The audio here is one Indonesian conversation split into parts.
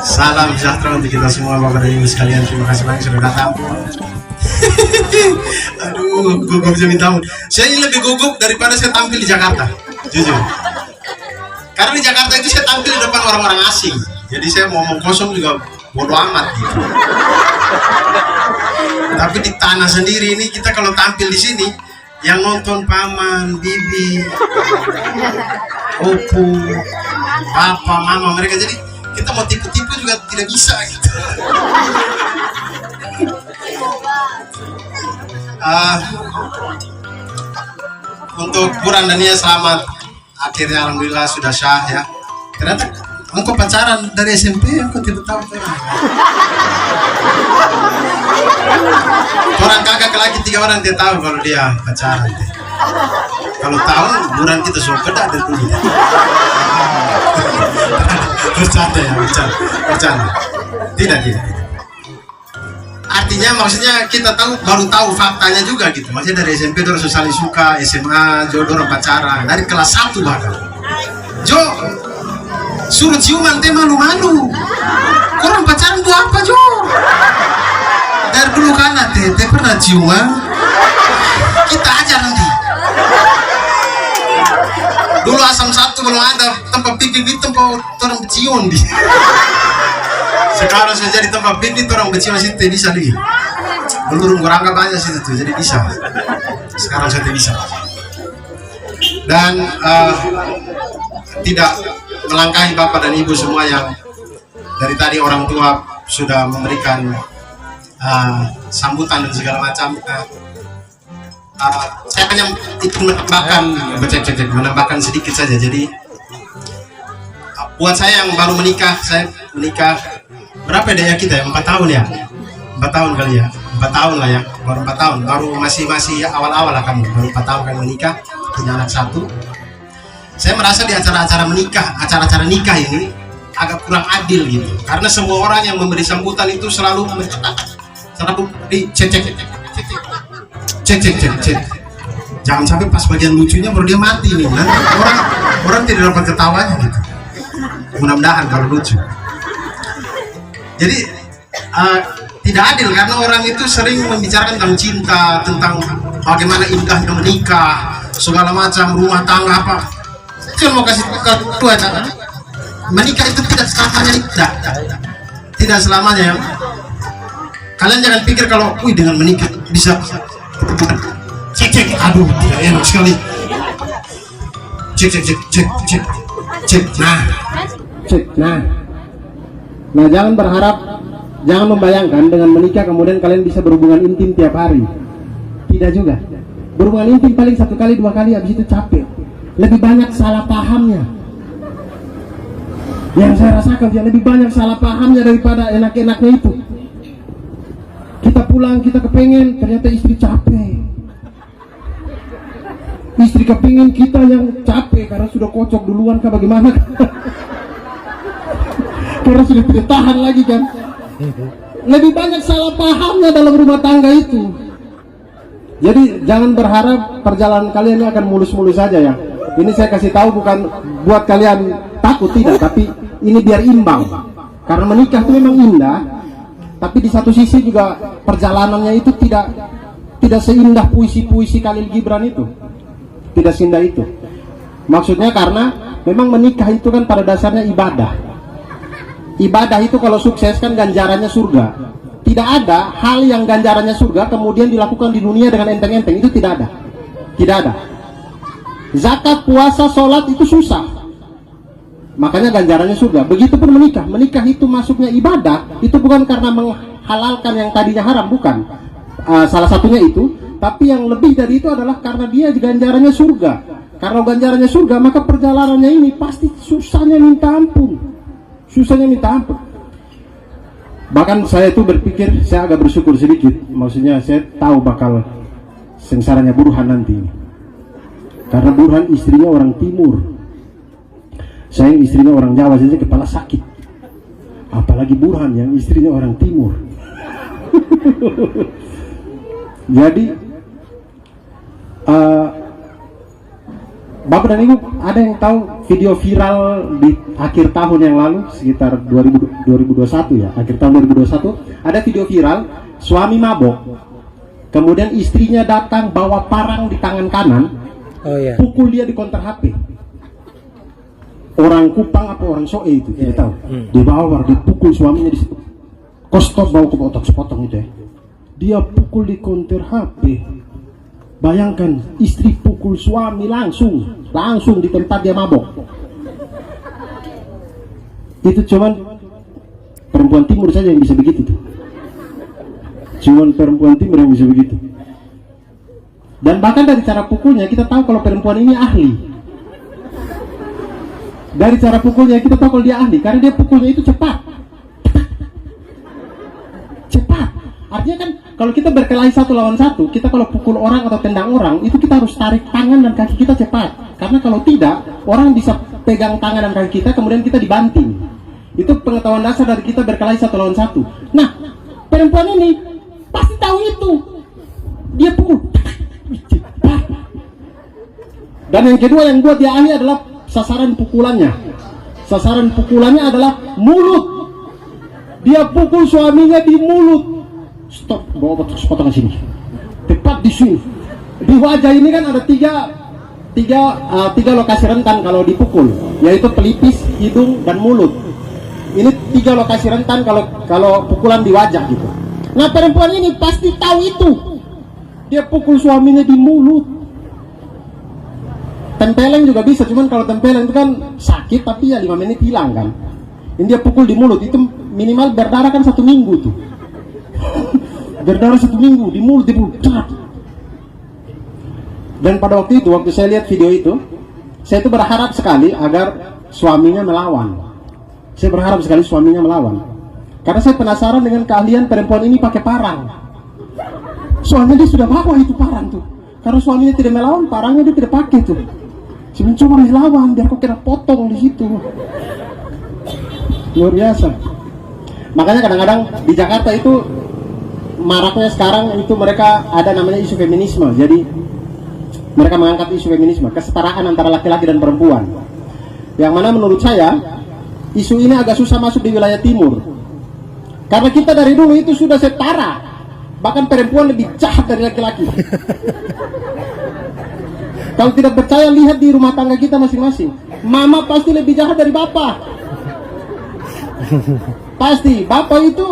Salam sejahtera untuk kita semua Bapak dan Ibu sekalian. Terima kasih banyak sudah datang. Aduh, gugup bisa minta ampun. Saya ini lebih gugup daripada saya tampil di Jakarta, jujur. Karena di Jakarta itu saya tampil di depan orang-orang asing. Jadi saya mau ngomong kosong juga bodo amat gitu. Tapi di tanah sendiri ini kita kalau tampil di sini, yang nonton paman, bibi, opu, papa, mama mereka. Jadi kita mau tipu-tipu juga tidak bisa gitu. Untuk Buran dan Nia selamat, akhirnya alhamdulillah sudah syah ya. Ternyata engkau pacaran dari SMP, aku tidak tahu. Orang kakak lagi 3 orang dia tahu kalau dia pacaran. Kalau tahu Buran kita sudah beda dari dulu. Bercanda ya, bercanda. Tidak. Artinya maksudnya kita tahu, baru tahu faktanya juga gitu. Maksudnya dari SMP orang saling suka, SMA jodoh orang pacaran dari kelas 1 bahkan. Jo, suruh ciuman teh malu-malu. Orang pacaran tuh apa Jo? Dari dulu kan teh pernah ciuman. Kita aja nanti. Dulu asam 1 belum ada, tempat pipi tempat orang cium di. Sekarang sudah jadi tempat pipi orang cium situ bisa lagi. Belum kurang banyak situ tuh, jadi bisa. Sekarang sudah bisa. Dan tidak melangkahi Bapak dan Ibu semua yang dari tadi orang tua sudah memberikan sambutan dan segala macam. Saya hanya menambahkan sedikit saja. Jadi buat saya yang baru menikah, saya menikah berapa daya kita ya? 4 tahun ya? 4 tahun kali ya? 4 tahun lah ya, baru 4 tahun, baru masih awal-awal lah kamu, baru 4 tahun kan menikah, punya anak 1. Saya merasa di acara-acara nikah ini agak kurang adil gitu, karena semua orang yang memberi sambutan itu selalu cek. Jangan sampai pas bagian lucunya baru dia mati nih, nanti orang tidak dapat ketawanya gitu. Mudah-mudahan kalau lucu. Jadi tidak adil karena orang itu sering membicarakan tentang cinta, tentang bagaimana indahnya menikah, segala macam rumah tangga apa. Saya mau kasih kedua, menikah itu tidak selamanya indah, tidak selamanya ya. Kalian jangan pikir kalau, dengan menikah bisa cek, aduh tidak enak sekali. Cek. Nah jangan membayangkan dengan menikah kemudian kalian bisa berhubungan intim tiap hari. Tidak juga. Berhubungan intim paling 1 kali 2 kali, habis itu capek. Lebih banyak salah pahamnya. Yang saya rasakan dia lebih banyak salah pahamnya daripada enak-enaknya itu. Kita pulang, kita kepengen, ternyata istri capek. Istri kepingin kita yang capek karena sudah kocok duluan kah bagaimana? Karena sudah tidak tahan lagi kan. Lebih banyak salah pahamnya dalam rumah tangga itu. Jadi jangan berharap perjalanan kalian ini akan mulus-mulus saja ya. Ini saya kasih tahu bukan buat kalian takut, tidak, tapi ini biar imbang. Karena menikah itu memang indah, tapi di satu sisi juga perjalanannya itu tidak seindah puisi-puisi Khalil Gibran itu. Tidak seindah itu. Maksudnya karena memang menikah itu kan pada dasarnya ibadah. Ibadah itu kalau sukses kan ganjarannya surga. Tidak ada hal yang ganjarannya surga kemudian dilakukan di dunia dengan enteng-enteng, itu tidak ada. Tidak ada. Zakat, puasa, sholat itu susah, makanya ganjarannya surga. Begitupun menikah. Menikah itu masuknya ibadah, itu bukan karena menghalalkan yang tadinya haram, bukan. Salah satunya itu, tapi yang lebih dari itu adalah karena dia ganjarannya surga. Karena ganjarannya surga, maka perjalanannya ini pasti susahnya minta ampun. Bahkan saya itu berpikir, saya agak bersyukur sedikit. Maksudnya saya tahu bakal sengsaranya Burhan nanti. Karena Burhan istrinya orang timur, saya yang istrinya orang Jawa saja kepala sakit, apalagi Burhan yang istrinya orang timur. Jadi Bapak dan Ibu, ada yang tahu video viral di akhir tahun yang lalu, sekitar 2021 ya, akhir tahun 2021, ada video viral, suami mabok, kemudian istrinya datang bawa parang di tangan kanan, pukul dia di konter HP. Orang Kupang apa orang Soe itu, tidak tahu. Dibawa, dipukul suaminya di situ. Kostos bawa ke otak sepotong itu ya. Dia pukul di konter HP. Bayangkan, istri pukul suami langsung di tempat dia mabok. Itu cuman perempuan timur saja yang bisa begitu tuh. Cuman perempuan timur yang bisa begitu. Dan bahkan dari cara pukulnya kita tahu kalau perempuan ini ahli. Dari cara pukulnya kita tahu kalau dia ahli, karena dia pukulnya itu cepat. Artinya kan kalau kita berkelahi 1 lawan 1, kita kalau pukul orang atau tendang orang, itu kita harus tarik tangan dan kaki kita cepat. Karena kalau tidak, orang bisa pegang tangan dan kaki kita, kemudian kita dibanting. Itu pengetahuan dasar dari kita berkelahi 1 lawan 1. Nah, perempuan ini pasti tahu itu. Dia pukul cepat. Dan yang kedua yang buat dia ahli adalah sasaran pukulannya. Sasaran pukulannya adalah mulut. Dia pukul suaminya di mulut. Stop, bawa potongan sini, tepat di sini. Di wajah ini kan ada tiga lokasi rentan kalau dipukul, yaitu pelipis, hidung, dan mulut. Ini 3 lokasi rentan kalau pukulan di wajah gitu. Nah, perempuan ini pasti tahu itu. Dia pukul suaminya di mulut. Tempeleng juga bisa, cuman kalau tempeleng itu kan sakit, tapi ya 5 menit hilang kan. Ini dia pukul di mulut, itu minimal berdarah kan 1 minggu tuh. Berdarah 1 minggu di mulut, Dan pada waktu itu, waktu saya lihat video itu, saya itu berharap sekali agar suaminya melawan. Saya berharap sekali suaminya melawan, karena saya penasaran dengan keahlian perempuan ini pakai parang. Soalnya dia sudah bawa itu parang tuh. Karena suaminya tidak melawan, parangnya dia tidak pakai tuh. Saya mencoba melawan biar kok kena potong di situ. Luar biasa. Makanya kadang-kadang di Jakarta itu maraknya sekarang itu mereka ada namanya isu feminisme. Jadi mereka mengangkat isu feminisme, kesetaraan antara laki-laki dan perempuan. Yang mana menurut saya isu ini agak susah masuk di wilayah timur. Karena kita dari dulu itu sudah setara. Bahkan perempuan lebih jahat dari laki-laki. Kalau tidak percaya, lihat di rumah tangga kita masing-masing. Mama pasti lebih jahat dari bapak. Pasti, bapak itu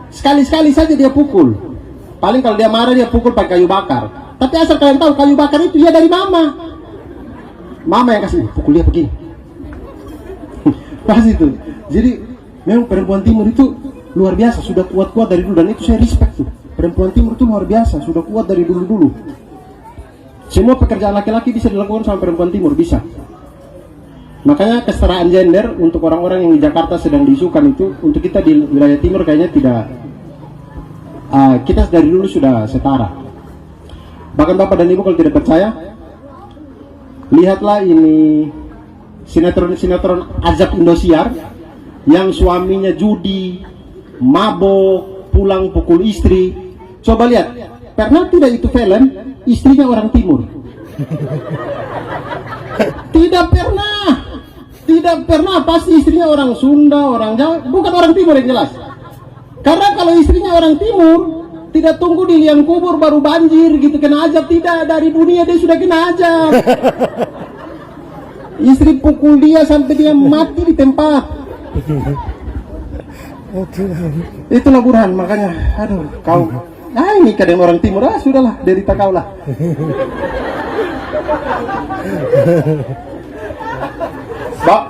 sekali-sekali saja dia pukul. Paling kalau dia marah dia pukul pakai kayu bakar. Tapi asal kalian tahu, kayu bakar itu ya dari mama. Mama yang kasih, pukul dia begini. Pasti itu. Jadi memang perempuan timur itu luar biasa, sudah kuat-kuat dari dulu. Dan itu saya respect tuh. Perempuan timur itu luar biasa, sudah kuat dari dulu-dulu. Semua pekerjaan laki-laki bisa dilakukan sama perempuan timur, bisa. Makanya kesetaraan gender untuk orang-orang yang di Jakarta sedang diisukan itu, untuk kita di wilayah timur kayaknya tidak. Kita dari dulu sudah setara. Bahkan Bapak dan Ibu kalau tidak percaya, lihatlah ini sinetron Azab Indosiar yang suaminya judi, mabok, pulang pukul istri. Coba lihat, pernah tidak itu film istrinya orang timur? Tidak pernah, pasti istrinya orang Sunda, orang Jawa, bukan orang timur yang jelas. Karena kalau istrinya orang timur, tidak tunggu di liang kubur baru banjir gitu kena azab, tidak, dari dunia dia sudah kena azab. Istri pukul dia sampai dia mati di tempat. Itulah Burhan, makanya aduh kau ini kadang orang timur, sudahlah, derita kau lah.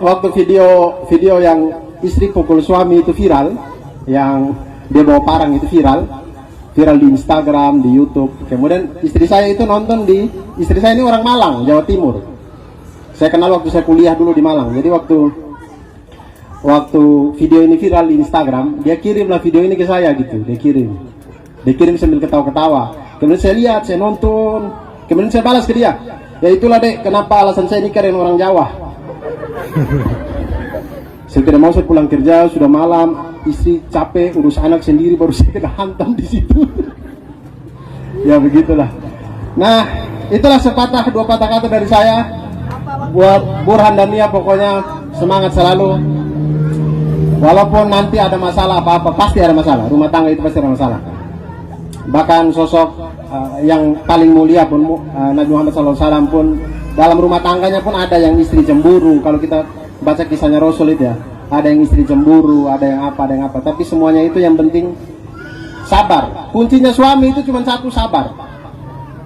Waktu video yang istri pukul suami itu viral, yang dia bawa parang itu viral di Instagram, di YouTube. Kemudian istri saya itu nonton istri saya ini orang Malang, Jawa Timur. Saya kenal waktu saya kuliah dulu di Malang. Jadi waktu video ini viral di Instagram, dia kirimlah video ini ke saya gitu. Dia kirim sambil ketawa-ketawa. Kemudian saya lihat, saya nonton. Kemudian saya balas ke dia. Ya itulah dek, kenapa alasan saya nikah dengan orang Jawa. Saya tidak mau, saya pulang kerja sudah malam, istri capek urus anak sendiri, baru saya kena hantam di situ. Ya begitulah. Nah, itulah 2 patah kata dari saya. buat Burhan dan Nia pokoknya semangat selalu. Walaupun nanti ada masalah apa-apa, pasti ada masalah. Rumah tangga itu pasti ada masalah. Bahkan sosok yang paling mulia pun Nabi Muhammad SAW pun dalam rumah tangganya pun ada yang istri cemburu. Kalau kita baca kisahnya Rasul itu ya, ada yang istri cemburu, ada yang apa. Tapi semuanya itu yang penting sabar. Kuncinya suami itu cuma satu, sabar.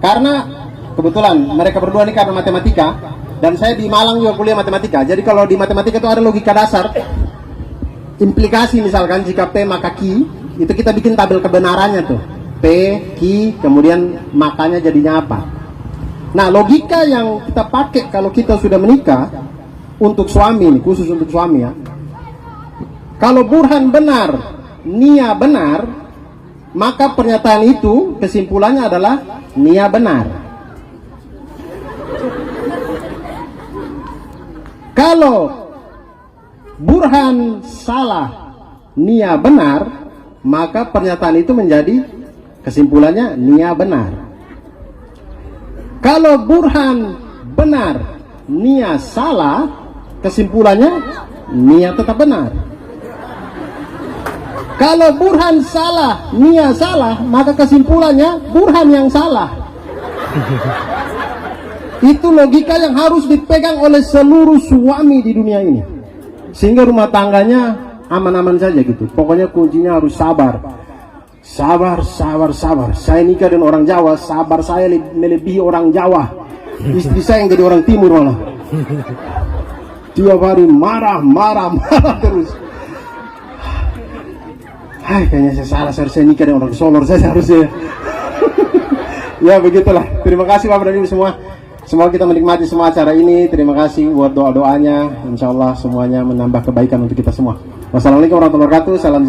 Karena kebetulan mereka berdua ini karena matematika, dan saya di Malang juga kuliah matematika. Jadi kalau di matematika itu ada logika dasar. Implikasi misalkan jika P maka Q, itu kita bikin tabel kebenarannya tuh. P, Q, kemudian makanya jadinya apa. Nah, logika yang kita pakai kalau kita sudah menikah untuk suami ini, khusus untuk suami ya. Kalau Burhan benar, Nia benar, maka pernyataan itu kesimpulannya adalah Nia benar. Kalau Burhan salah, Nia benar, maka pernyataan itu menjadi kesimpulannya Nia benar. Kalau Burhan benar, Nia salah, kesimpulannya Nia tetap benar. Kalau Burhan salah, Nia salah, maka kesimpulannya Burhan yang salah. Itu logika yang harus dipegang oleh seluruh suami di dunia ini. Sehingga rumah tangganya aman-aman saja gitu. Pokoknya kuncinya harus sabar. Sabar. Saya nikah dengan orang Jawa, sabar saya melebihi orang Jawa. Istri saya yang jadi orang Timur malah. Tiap hari marah terus. Hai, kayaknya saya salah, saya nikah dengan orang Solor, saya harusnya. Ya begitulah. Terima kasih Bapak dan Ibu semua. Semoga kita menikmati semua acara ini. Terima kasih buat doa-doanya. Insya Allah semuanya menambah kebaikan untuk kita semua. Wassalamualaikum warahmatullahi wabarakatuh. Salam.